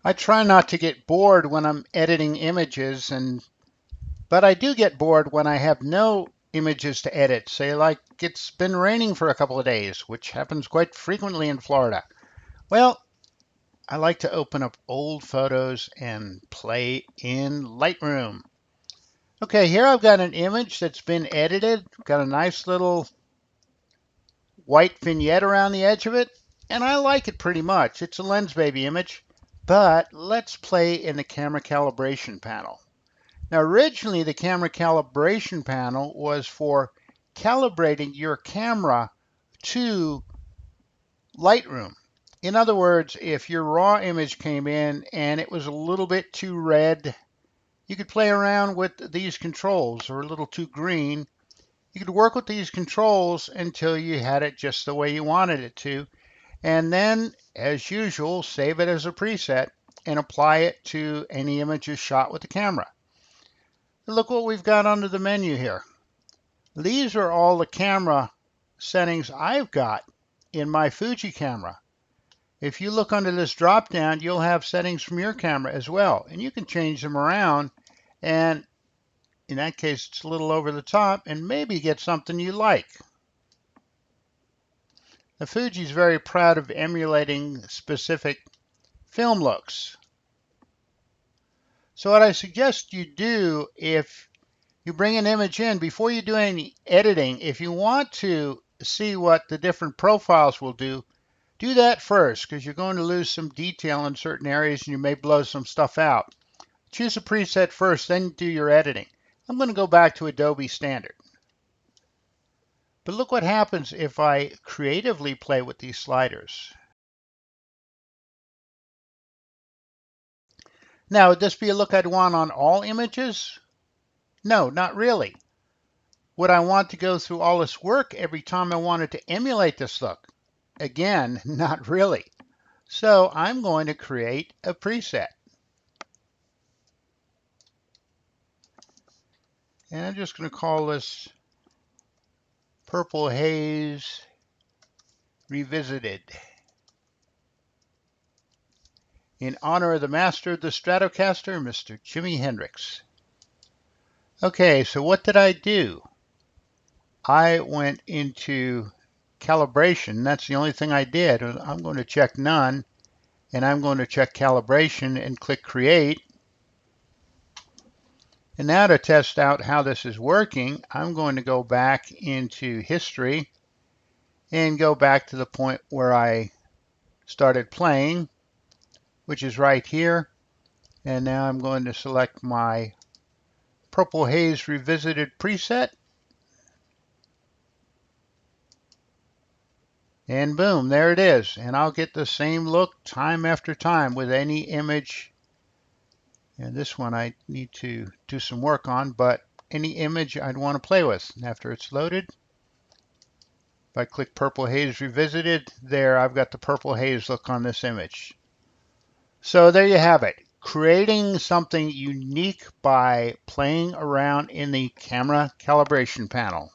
I try not to get bored when I'm editing images, but I do get bored when I have no images to edit. Say like it's been raining for a couple of days, which happens quite frequently in Florida. Well, I like to open up old photos and play in Lightroom. Okay, here I've got an image that's been edited. Got a nice little white vignette around the edge of it, and I like it pretty much. It's a lens baby image, but let's play in the camera calibration panel. Now, originally the camera calibration panel was for calibrating your camera to Lightroom. In other words, if your raw image came in and it was a little bit too red, you could play around with these controls, or a little too green. You could work with these controls until you had it just the way you wanted it to, and then, as usual, save it as a preset and apply it to any images shot with the camera. Look what we've got under the menu here. These are all the camera settings I've got in my Fuji camera. If you look under this drop down, you'll have settings from your camera as well, and you can change them around, and in that case it's a little over the top, and maybe get something you like. The Fuji is very proud of emulating specific film looks. So what I suggest you do, if you bring an image in, before you do any editing, if you want to see what the different profiles will do that first, because you're going to lose some detail in certain areas and you may blow some stuff out. Choose a preset first, then do your editing. I'm going to go back to Adobe Standard. But look what happens if I creatively play with these sliders. Now, would this be a look I'd want on all images? No, not really. Would I want to go through all this work every time I wanted to emulate this look? Again, not really. So I'm going to create a preset. And I'm just going to call this Purple Haze Revisited, in honor of the master of the Stratocaster, Mr. Jimi Hendrix. Okay, so what did I do? I went into calibration. That's the only thing I did. I'm going to check none, and I'm going to check calibration and click create. And now to test out how this is working, I'm going to go back into history and go back to the point where I started playing, which is right here. And now I'm going to select my Purple Haze Revisited preset. And boom, there it is. And I'll get the same look time after time with any image. And this one I need to do some work on, but any image I'd want to play with. After it's loaded, if I click Purple Haze Revisited, there I've got the purple haze look on this image. So there you have it. Creating something unique by playing around in the camera calibration panel.